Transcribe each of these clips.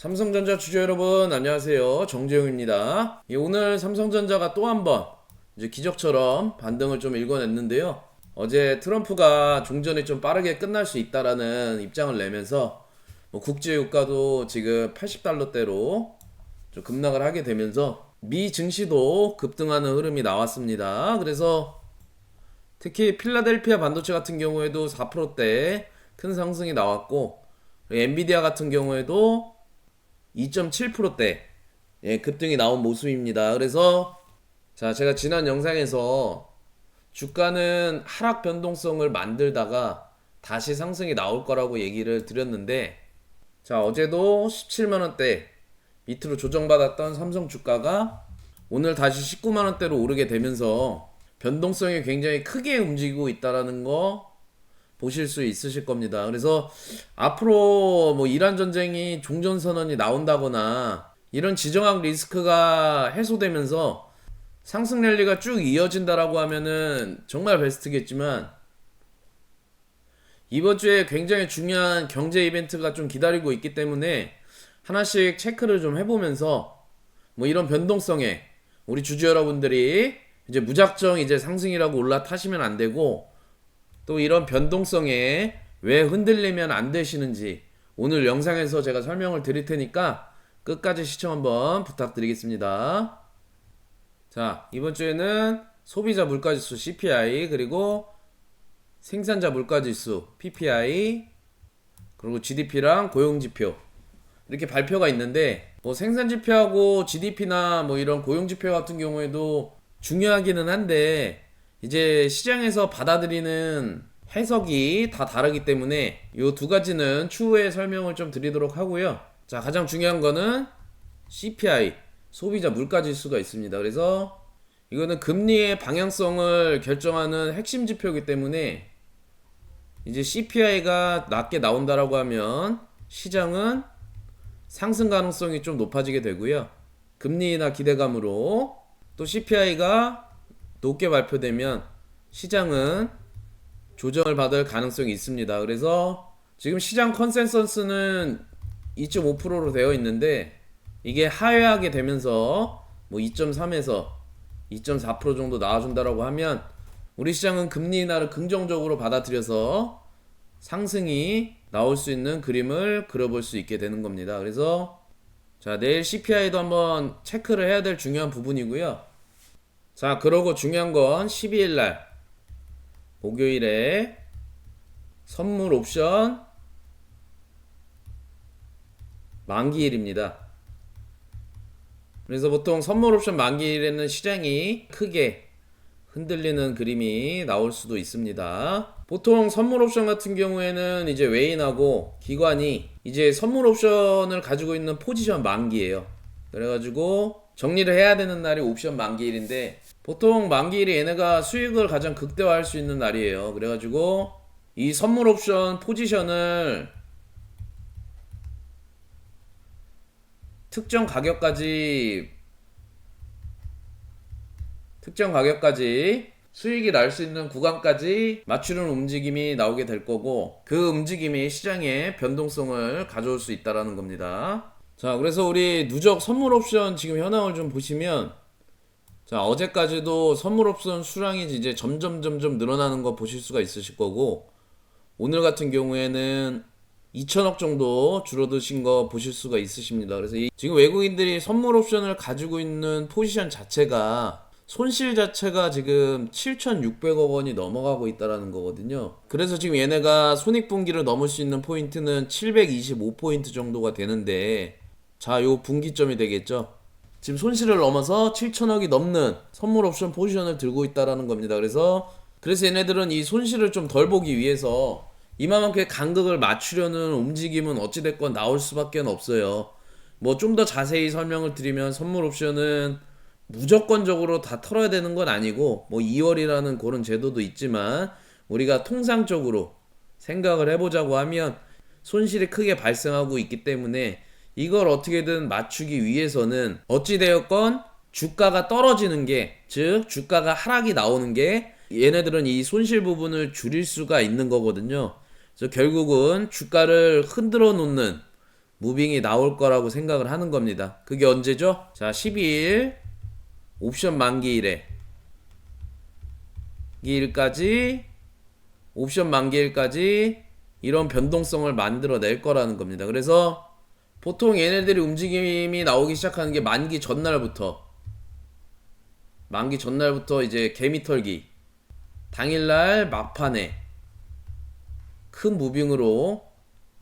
삼성전자 주주 여러분 안녕하세요. 정재용입니다. 오늘 삼성전자가 또 한번 이제 기적처럼 반등을 좀 일궈냈는데요. 어제 트럼프가 종전이 좀 빠르게 끝날 수 있다라는 입장을 내면서 국제유가도 지금 80달러대로 좀 급락을 하게 되면서 미 증시도 급등하는 흐름이 나왔습니다. 그래서 특히 필라델피아 반도체 같은 경우에도 4%대 큰 상승이 나왔고, 엔비디아 같은 경우에도 2.7%대 급등이 나온 모습입니다. 그래서 제가 지난 영상에서 주가는 하락 변동성을 만들다가 다시 상승이 나올 거라고 얘기를 드렸는데, 어제도 17만원대 밑으로 조정받았던 삼성 주가가 오늘 다시 19만원대로 오르게 되면서 변동성이 굉장히 크게 움직이고 있다는 거 보실 수 있으실 겁니다. 그래서 앞으로 이란 전쟁이 종전선언이 나온다거나 이런 지정학 리스크가 해소되면서 상승 랠리가 쭉 이어진다라고 하면은 정말 베스트겠지만, 이번 주에 굉장히 중요한 경제 이벤트가 좀 기다리고 있기 때문에 하나씩 체크를 좀 해보면서 이런 변동성에 우리 주주 여러분들이 이제 무작정 이제 상승이라고 올라타시면 안 되고, 또 이런 변동성에 왜 흔들리면 안 되시는지 오늘 영상에서 제가 설명을 드릴 테니까 끝까지 시청 한번 부탁드리겠습니다. 이번 주에는 소비자 물가지수 CPI, 그리고 생산자 물가지수 PPI, 그리고 GDP랑 고용지표 이렇게 발표가 있는데, 생산지표하고 GDP나 이런 고용지표 같은 경우에도 중요하기는 한데 이제 시장에서 받아들이는 해석이 다 다르기 때문에 이 두 가지는 추후에 설명을 좀 드리도록 하고요. 가장 중요한 거는 CPI, 소비자 물가지수가 있습니다. 그래서 이거는 금리의 방향성을 결정하는 핵심 지표이기 때문에 이제 CPI가 낮게 나온다라고 하면 시장은 상승 가능성이 좀 높아지게 되고요. 금리 인하 기대감으로 또 CPI가 높게 발표되면 시장은 조정을 받을 가능성이 있습니다. 그래서 지금 시장 컨센서스는 2.5%로 되어 있는데, 이게 하회하게 되면서 2.3에서 2.4% 정도 나와준다라고 하면 우리 시장은 금리 인하를 긍정적으로 받아들여서 상승이 나올 수 있는 그림을 그려볼 수 있게 되는 겁니다. 그래서 내일 CPI도 한번 체크를 해야 될 중요한 부분이고요. 그러고 중요한 건 12일날 목요일에 선물 옵션 만기일입니다. 그래서 보통 선물 옵션 만기일에는 시장이 크게 흔들리는 그림이 나올 수도 있습니다. 보통 선물 옵션 같은 경우에는 이제 외인하고 기관이 이제 선물 옵션을 가지고 있는 포지션 만기예요. 그래가지고 정리를 해야 되는 날이 옵션 만기일인데, 보통 만기일이 얘네가 수익을 가장 극대화할 수 있는 날이에요. 그래가지고 이 선물 옵션 포지션을 특정 가격까지 수익이 날 수 있는 구간까지 맞추는 움직임이 나오게 될 거고, 그 움직임이 시장에 변동성을 가져올 수 있다라는 겁니다. 그래서 우리 누적 선물 옵션 지금 현황을 좀 보시면, 어제까지도 선물 옵션 수량이 이제 점점 늘어나는 거 보실 수가 있으실 거고, 오늘 같은 경우에는 2천억 정도 줄어드신 거 보실 수가 있으십니다. 그래서 지금 외국인들이 선물 옵션을 가지고 있는 포지션 자체가, 손실 자체가 지금 7,600억 원이 넘어가고 있다라는 거거든요. 그래서 지금 얘네가 손익분기를 넘을 수 있는 포인트는 725포인트 정도가 되는데, 요 분기점이 되겠죠. 지금 손실을 넘어서 7천억이 넘는 선물 옵션 포지션을 들고 있다라는 겁니다. 그래서 얘네들은 이 손실을 좀 덜 보기 위해서 이만큼의 간극을 맞추려는 움직임은 어찌됐건 나올 수밖에 없어요. 좀 더 자세히 설명을 드리면, 선물 옵션은 무조건적으로 다 털어야 되는 건 아니고 2월이라는 그런 제도도 있지만, 우리가 통상적으로 생각을 해보자고 하면 손실이 크게 발생하고 있기 때문에 이걸 어떻게든 맞추기 위해서는 어찌되었건 주가가 떨어지는 게, 즉 주가가 하락이 나오는 게 얘네들은 이 손실 부분을 줄일 수가 있는 거거든요. 그래서 결국은 주가를 흔들어 놓는 무빙이 나올 거라고 생각을 하는 겁니다. 그게 언제죠? 자, 12일 옵션 만기일에 기일까지 옵션 만기일까지 이런 변동성을 만들어낼 거라는 겁니다. 그래서 보통 얘네들이 움직임이 나오기 시작하는 게 만기 전날부터 이제 개미털기 당일날 막판에 큰 무빙으로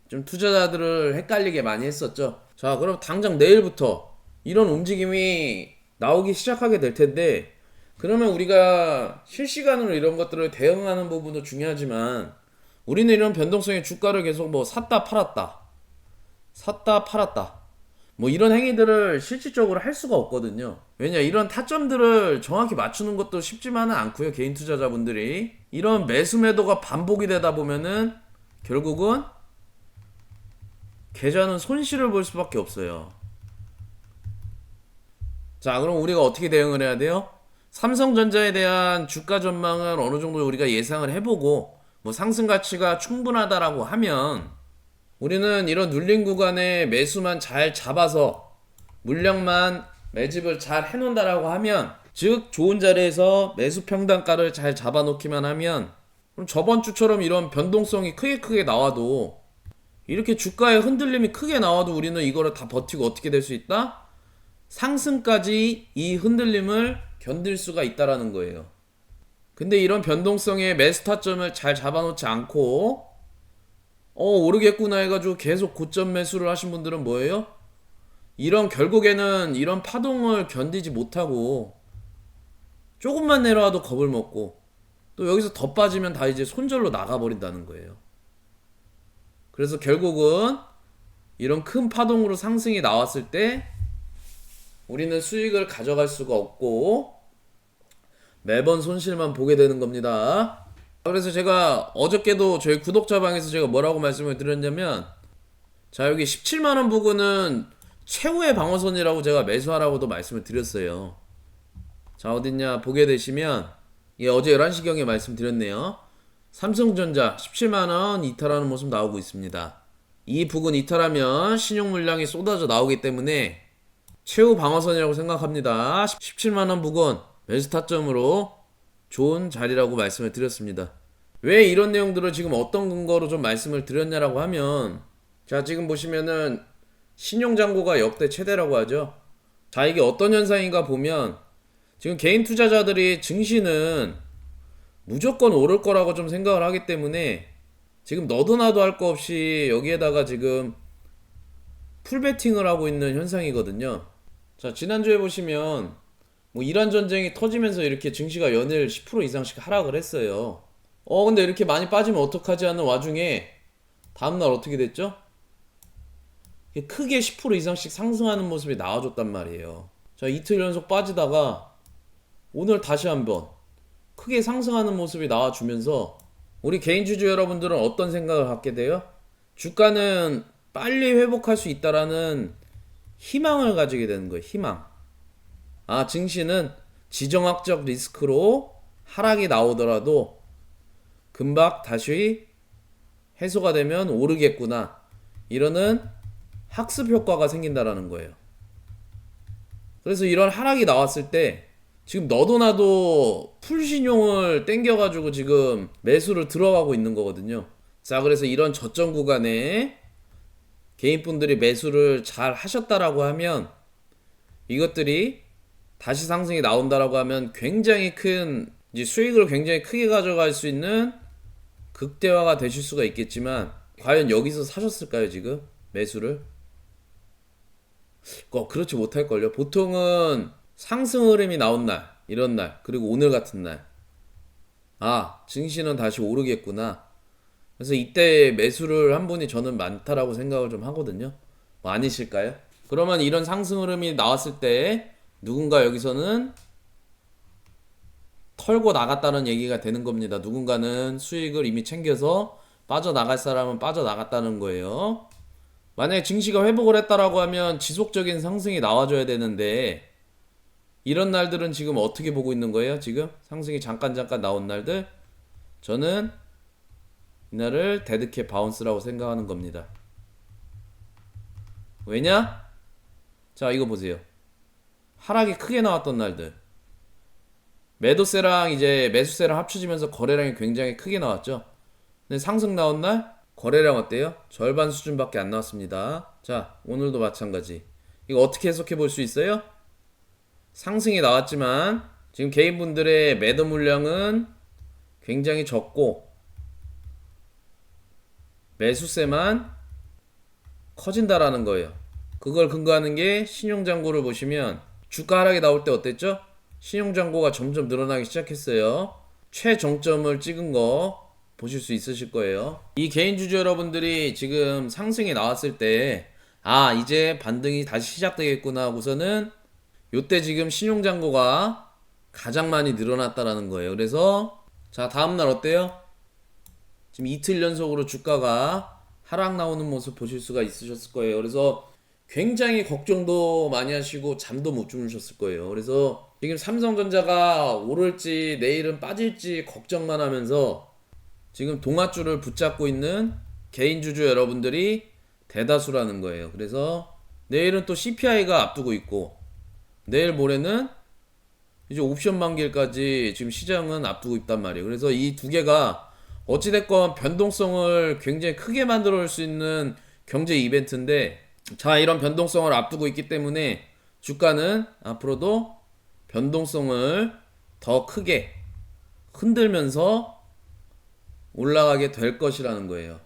좀 투자자들을 헷갈리게 많이 했었죠. 자, 그럼 당장 내일부터 이런 움직임이 나오기 시작하게 될 텐데, 그러면 우리가 실시간으로 이런 것들을 대응하는 부분도 중요하지만, 우리는 이런 변동성의 주가를 계속 뭐 샀다 팔았다 뭐 이런 행위들을 실질적으로 할 수가 없거든요. 왜냐, 이런 타점들을 정확히 맞추는 것도 쉽지만은 않고요. 개인 투자자분들이 이런 매수 매도가 반복이 되다 보면은 결국은 계좌는 손실을 볼 수밖에 없어요. 자, 그럼 우리가 어떻게 대응을 해야 돼요? 삼성전자에 대한 주가 전망을 어느 정도 우리가 예상을 해보고 뭐 상승 가치가 충분하다라고 하면, 우리는 이런 눌린 구간에 매수만 잘 잡아서 물량만 매집을 잘 해놓는다라고 하면, 즉 좋은 자리에서 매수 평단가를 잘 잡아놓기만 하면, 그럼 저번 주처럼 이런 변동성이 크게 나와도, 이렇게 주가의 흔들림이 크게 나와도 우리는 이거를 다 버티고 어떻게 될 수 있다? 상승까지 이 흔들림을 견딜 수가 있다라는 거예요. 근데 이런 변동성의 매수 타점을 잘 잡아놓지 않고 오르겠구나 해가지고 계속 고점 매수를 하신 분들은 뭐예요? 이런 결국에는 이런 파동을 견디지 못하고 조금만 내려와도 겁을 먹고, 또 여기서 더 빠지면 다 이제 손절로 나가버린다는 거예요. 그래서 결국은 이런 큰 파동으로 상승이 나왔을 때 우리는 수익을 가져갈 수가 없고 매번 손실만 보게 되는 겁니다. 그래서 제가 어저께도 저희 구독자방에서 제가 뭐라고 말씀을 드렸냐면, 자, 여기 17만원 부근은 최후의 방어선이라고 제가 매수하라고도 말씀을 드렸어요. 자, 어딨냐 보게 되시면, 예, 어제 11시경에 말씀드렸네요. 삼성전자 17만원 이탈하는 모습 나오고 있습니다. 이 부근 이탈하면 신용 물량이 쏟아져 나오기 때문에 최후 방어선이라고 생각합니다. 17만원 부근 매수 타점으로 좋은 자리라고 말씀을 드렸습니다. 왜 이런 내용들을 지금 어떤 근거로 좀 말씀을 드렸냐라고 하면, 자, 지금 보시면은 신용잔고가 역대 최대라고 하죠. 자, 이게 어떤 현상인가 보면, 지금 개인 투자자들이 증시는 무조건 오를 거라고 좀 생각을 하기 때문에 지금 너도 나도 할 거 없이 여기에다가 지금 풀베팅을 하고 있는 현상이거든요. 자, 지난주에 보시면 뭐 이란 전쟁이 터지면서 이렇게 증시가 연일 10% 이상씩 하락을 했어요. 근데 이렇게 많이 빠지면 어떡하지 하는 와중에 다음날 어떻게 됐죠? 크게 10% 이상씩 상승하는 모습이 나와줬단 말이에요. 자, 이틀 연속 빠지다가 오늘 다시 한번 크게 상승하는 모습이 나와주면서 우리 개인주주 여러분들은 어떤 생각을 갖게 돼요? 주가는 빨리 회복할 수 있다라는 희망을 가지게 되는 거예요. 희망. 아, 증시는 지정학적 리스크로 하락이 나오더라도 금방 다시 해소가 되면 오르겠구나, 이러는 학습 효과가 생긴다라는 거예요. 그래서 이런 하락이 나왔을 때 지금 너도 나도 풀신용을 땡겨가지고 지금 매수를 들어가고 있는 거거든요. 자, 그래서 이런 저점 구간에 개인분들이 매수를 잘 하셨다라고 하면, 이것들이 다시 상승이 나온다라고 하면 굉장히 큰 이제 수익을 굉장히 크게 가져갈 수 있는 극대화가 되실 수가 있겠지만, 과연 여기서 사셨을까요? 지금 매수를 그렇지 못할걸요. 보통은 상승 흐름이 나온 날, 이런 날, 그리고 오늘 같은 날, 아, 증시는 다시 오르겠구나, 그래서 이때 매수를 한 분이 저는 많다라고 생각을 좀 하거든요. 뭐 아니실까요? 그러면 이런 상승 흐름이 나왔을 때 누군가 여기서는 털고 나갔다는 얘기가 되는 겁니다. 누군가는 수익을 이미 챙겨서 빠져나갈 사람은 빠져나갔다는 거예요. 만약에 증시가 회복을 했다라고 하면 지속적인 상승이 나와줘야 되는데, 이런 날들은 지금 어떻게 보고 있는 거예요? 지금 상승이 잠깐 나온 날들, 저는 이날을 데드캣 바운스라고 생각하는 겁니다. 왜냐? 자, 이거 보세요. 하락이 크게 나왔던 날들. 매도세랑 이제 매수세랑 합쳐지면서 거래량이 굉장히 크게 나왔죠. 근데 상승 나온 날 거래량 어때요? 절반 수준밖에 안 나왔습니다. 자, 오늘도 마찬가지. 이거 어떻게 해석해 볼 수 있어요? 상승이 나왔지만 지금 개인분들의 매도 물량은 굉장히 적고 매수세만 커진다라는 거예요. 그걸 근거하는 게 신용잔고를 보시면 주가 하락이 나올 때 어땠죠? 신용잔고가 점점 늘어나기 시작했어요. 최정점을 찍은 거 보실 수 있으실 거예요. 이 개인주주 여러분들이 지금 상승이 나왔을 때 이제 반등이 다시 시작되겠구나 하고서는 요때 지금 신용잔고가 가장 많이 늘어났다라는 거예요. 그래서 자, 다음날 어때요? 지금 이틀 연속으로 주가가 하락 나오는 모습 보실 수가 있으셨을 거예요. 그래서 굉장히 걱정도 많이 하시고 잠도 못 주무셨을 거예요. 그래서 지금 삼성전자가 오를지 내일은 빠질지 걱정만 하면서 지금 동아줄을 붙잡고 있는 개인주주 여러분들이 대다수라는 거예요. 그래서 내일은 또 CPI가 앞두고 있고 내일 모레는 이제 옵션 만기일까지 지금 시장은 앞두고 있단 말이에요. 그래서 이 두 개가 어찌됐건 변동성을 굉장히 크게 만들어 올 수 있는 경제 이벤트인데, 자, 이런 변동성을 앞두고 있기 때문에 주가는 앞으로도 변동성을 더 크게 흔들면서 올라가게 될 것이라는 거예요.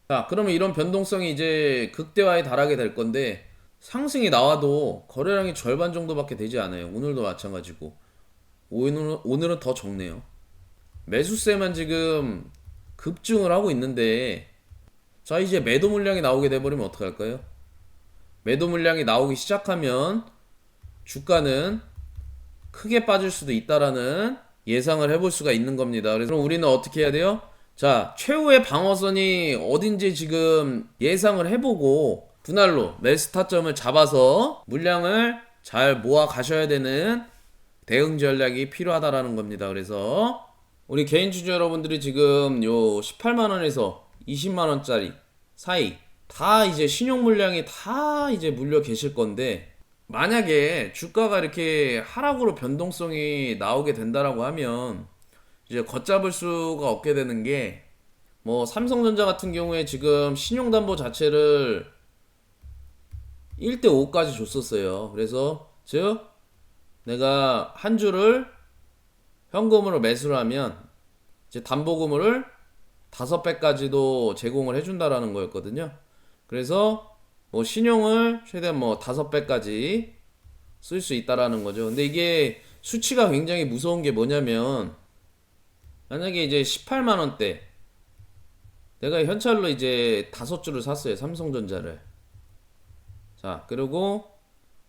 자, 그러면 이런 변동성이 이제 극대화에 달하게 될 건데, 상승이 나와도 거래량이 절반 정도밖에 되지 않아요. 오늘도 마찬가지고. 오늘은 더 적네요. 매수세만 지금 급증을 하고 있는데, 자, 이제 매도 물량이 나오게 돼버리면 어떡할까요? 매도 물량이 나오기 시작하면 주가는 크게 빠질 수도 있다라는 예상을 해볼 수가 있는 겁니다. 그래서 그럼 우리는 어떻게 해야 돼요? 자, 최후의 방어선이 어딘지 지금 예상을 해보고 분할로 매수 타점을 잡아서 물량을 잘 모아 가셔야 되는 대응 전략이 필요하다라는 겁니다. 그래서 우리 개인 주주 여러분들이 지금 요 18만원에서 20만원짜리 사이 다 이제 신용 물량이 다 이제 물려 계실 건데, 만약에 주가가 이렇게 하락으로 변동성이 나오게 된다라고 하면 이제 걷잡을 수가 없게 되는 게, 뭐 삼성전자 같은 경우에 지금 신용담보 자체를 1대5까지 줬었어요. 그래서 즉 내가 한 주를 현금으로 매수를 하면 이제 담보금을 5배까지도 제공을 해준다라는 거였거든요. 그래서 뭐 신용을 최대한 뭐 5배까지 쓸 수 있다라는 거죠. 근데 이게 수치가 굉장히 무서운 게 뭐냐면, 만약에 이제 18만원대 내가 현찰로 이제 5주를 샀어요. 삼성전자를. 자, 그리고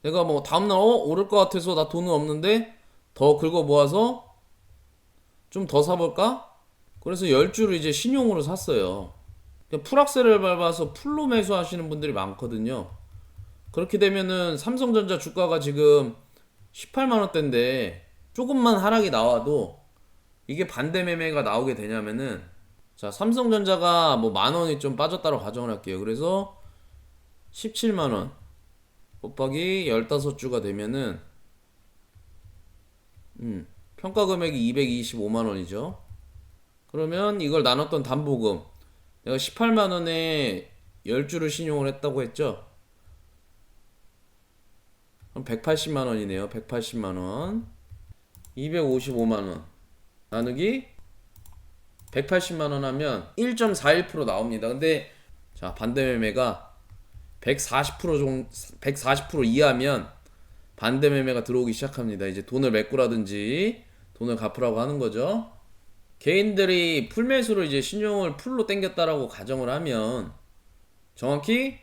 내가 뭐 다음날 오를 것 같아서 나 돈은 없는데 더 긁어 모아서 좀 더 사볼까? 그래서 10주를 이제 신용으로 샀어요. 풀악셀을 밟아서 풀로 매수하시는 분들이 많거든요. 그렇게 되면은 삼성전자 주가가 지금 18만원대인데 조금만 하락이 나와도 이게 반대 매매가 나오게 되냐면은, 자, 삼성전자가 뭐 만원이 좀 빠졌다고 가정을 할게요. 그래서 17만원 곱하기 15주가 되면은 평가 금액이 225만원이죠. 그러면 이걸 나눴던 담보금, 내가 18만원에 10주를 신용을 했다고 했죠. 그럼 180만원이네요. 180만원 255만원 나누기 180만원 하면 1.41% 나옵니다. 근데 자, 반대 매매가 140% 이하면 반대 매매가 들어오기 시작합니다. 이제 돈을 메꾸라든지 돈을 갚으라고 하는 거죠. 개인들이 풀매수를 이제 신용을 풀로 땡겼다라고 가정을 하면 정확히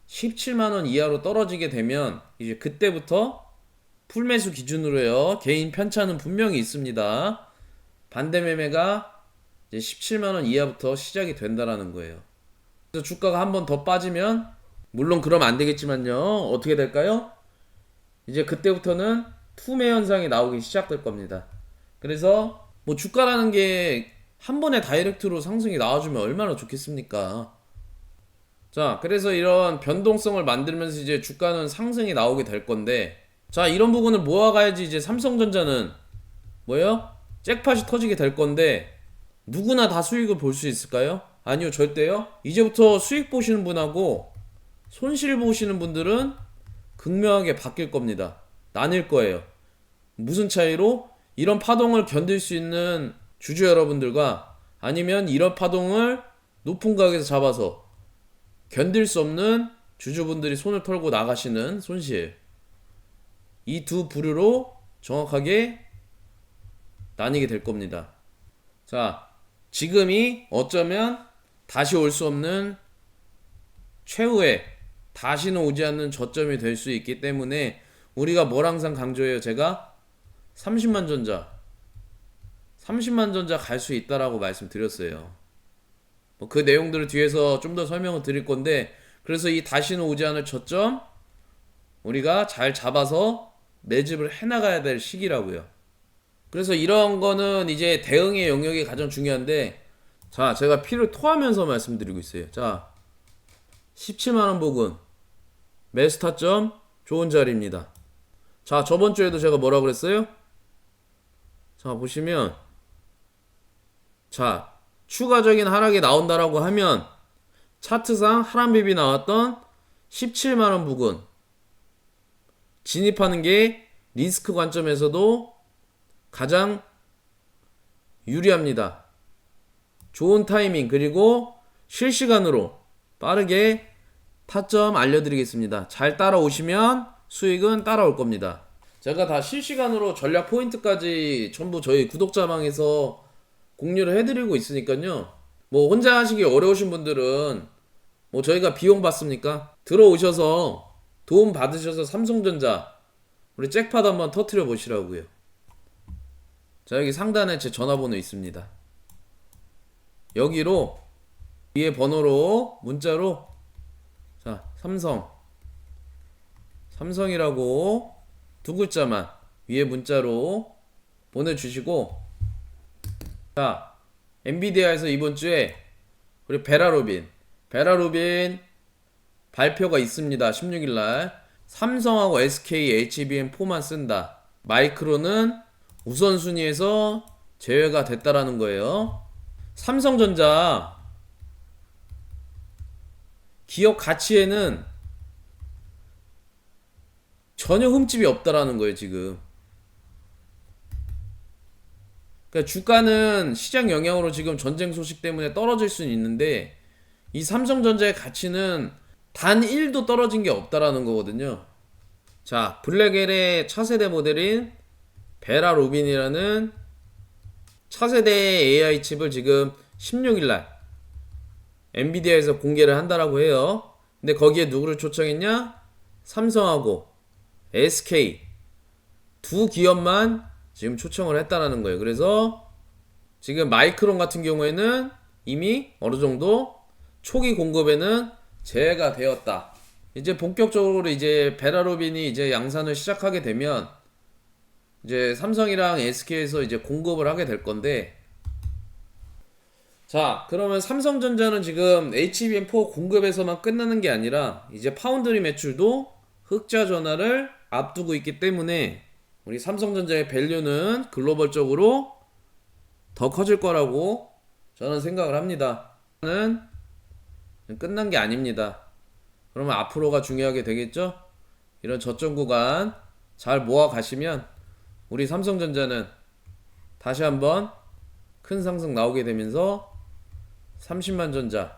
17만원 이하로 떨어지게 되면 이제 그때부터 풀매수 기준으로요, 개인 편차는 분명히 있습니다. 반대 매매가 이제 17만원 이하부터 시작이 된다라는 거예요. 그래서 주가가 한 번 더 빠지면, 물론 그러면 안 되겠지만요, 어떻게 될까요? 이제 그때부터는 투매 현상이 나오기 시작될 겁니다. 그래서 뭐 주가라는 게 한 번에 다이렉트로 상승이 나와주면 얼마나 좋겠습니까? 자, 그래서 이런 변동성을 만들면서 이제 주가는 상승이 나오게 될 건데, 자, 이런 부분을 모아가야지 이제 삼성전자는 뭐예요? 잭팟이 터지게 될 건데, 누구나 다 수익을 볼 수 있을까요? 아니요, 절대요. 이제부터 수익 보시는 분하고 손실 보시는 분들은 극명하게 바뀔 겁니다. 나뉠 거예요. 무슨 차이로? 이런 파동을 견딜 수 있는 주주 여러분들과 아니면 이런 파동을 높은 가격에서 잡아서 견딜 수 없는 주주분들이 손을 털고 나가시는 손실. 이 두 부류로 정확하게 나뉘게 될 겁니다. 자, 지금이 어쩌면 다시 올 수 없는 최후의 다시는 오지 않는 저점이 될 수 있기 때문에 우리가 뭘 항상 강조해요. 제가 30만 전자 갈 수 있다라고 말씀드렸어요. 뭐 그 내용들을 뒤에서 좀 더 설명을 드릴 건데, 그래서 이 다시는 오지 않을 저점 우리가 잘 잡아서 매집을 해나가야 될 시기라고요. 그래서 이런 거는 이제 대응의 영역이 가장 중요한데, 자, 제가 피를 토하면서 말씀드리고 있어요. 자, 17만원 부근 매수 타점 좋은 자리입니다. 자, 저번 주에도 제가 뭐라 그랬어요? 자, 보시면, 자, 추가적인 하락이 나온다라고 하면 차트상 하란비비 나왔던 17만원 부근 진입하는 게 리스크 관점에서도 가장 유리합니다. 좋은 타이밍, 그리고 실시간으로 빠르게 타점 알려드리겠습니다. 잘 따라오시면 수익은 따라올 겁니다. 제가 다 실시간으로 전략 포인트까지 전부 저희 구독자방에서 공유를 해드리고 있으니까요. 뭐 혼자 하시기 어려우신 분들은 뭐 저희가 비용 받습니까? 들어오셔서 도움 받으셔서 삼성전자 우리 잭팟 한번 터트려 보시라고요. 자, 여기 상단에 제 전화번호 있습니다. 여기로 위에 번호로 문자로, 자, 삼성이라고 두 글자만 위에 문자로 보내주시고, 자, 엔비디아에서 이번 주에 우리 베라루빈 발표가 있습니다. 16일날 삼성하고 SK, HBM4만 쓴다. 마이크론은 우선순위에서 제외가 됐다라는 거예요. 삼성전자 기업 가치에는 전혀 흠집이 없다라는 거예요, 지금. 그러니까 주가는 시장 영향으로 지금 전쟁 소식 때문에 떨어질 수는 있는데, 이 삼성전자의 가치는 단 1도 떨어진 게 없다라는 거거든요. 자, 블랙엘의 차세대 모델인 베라루빈이라는 차세대 AI 칩을 지금 16일날 엔비디아에서 공개를 한다라고 해요. 근데 거기에 누구를 초청했냐? 삼성하고 SK 두 기업만 지금 초청을 했다라는 거예요. 그래서 지금 마이크론 같은 경우에는 이미 어느 정도 초기 공급에는 제외가 되었다. 이제 본격적으로 이제 베라루빈이 이제 양산을 시작하게 되면 이제 삼성이랑 SK에서 이제 공급을 하게 될 건데, 자, 그러면 삼성전자는 지금 HBM4 공급에서만 끝나는 게 아니라 이제 파운드리 매출도 흑자 전환을 앞두고 있기 때문에 우리 삼성전자의 밸류는 글로벌적으로 더 커질 거라고 저는 생각을 합니다. 는 끝난 게 아닙니다. 그러면 앞으로가 중요하게 되겠죠? 이런 저점 구간 잘 모아 가시면 우리 삼성전자는 다시 한번 큰 상승 나오게 되면서 30만 전자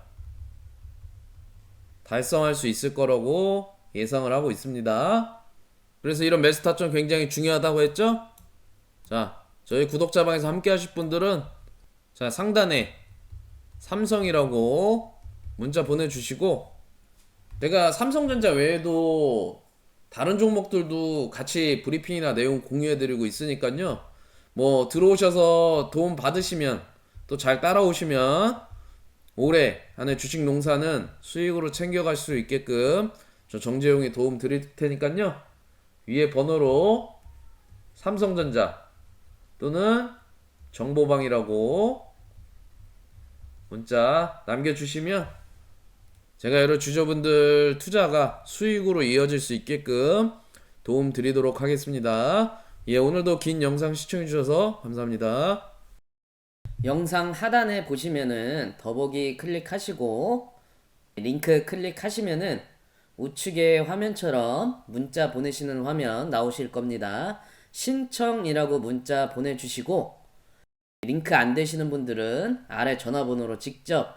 달성할 수 있을 거라고 예상을 하고 있습니다. 그래서 이런 매수 타점 굉장히 중요하다고 했죠? 자, 저희 구독자방에서 함께 하실 분들은 자, 상단에 삼성이라고 문자 보내주시고, 내가 삼성전자 외에도 다른 종목들도 같이 브리핑이나 내용 공유해드리고 있으니까요. 뭐 들어오셔서 도움 받으시면 또 잘 따라오시면 올해 안에 주식 농사는 수익으로 챙겨갈 수 있게끔 저 정재용이 도움 드릴 테니까요. 위에 번호로 삼성전자 또는 정보방이라고 문자 남겨주시면 제가 여러 주주분들 투자가 수익으로 이어질 수 있게끔 도움 드리도록 하겠습니다. 예, 오늘도 긴 영상 시청해주셔서 감사합니다. 영상 하단에 보시면은 더보기 클릭하시고 링크 클릭하시면은 우측에 화면처럼 문자 보내시는 화면 나오실 겁니다. 신청이라고 문자 보내주시고 링크 안 되시는 분들은 아래 전화번호로 직접